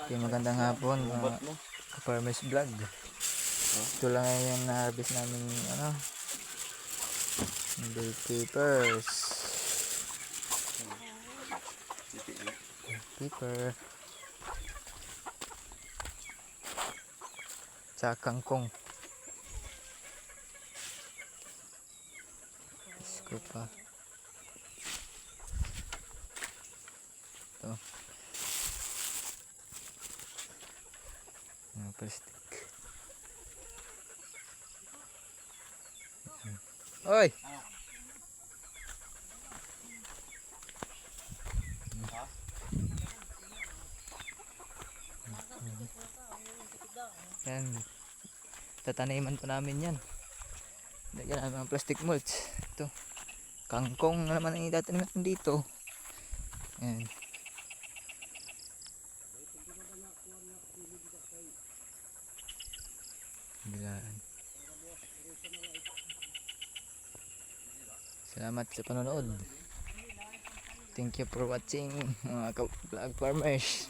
Okay, magandang hapon mga farmers vlog. Ito lang yung na-harvest namin bell peppers. Pepper. Tsaka kangkong. Isko pa. Ito. Mga plastic. Oy! Yan. Tataniman pa namin yan. Lagyan namin mga plastic mulch. Ito. Kangkong na naman ang itatanim natin dito. Yan. Bilaan. Salamat sa panonood. Thank you for watching mga vlog farmers.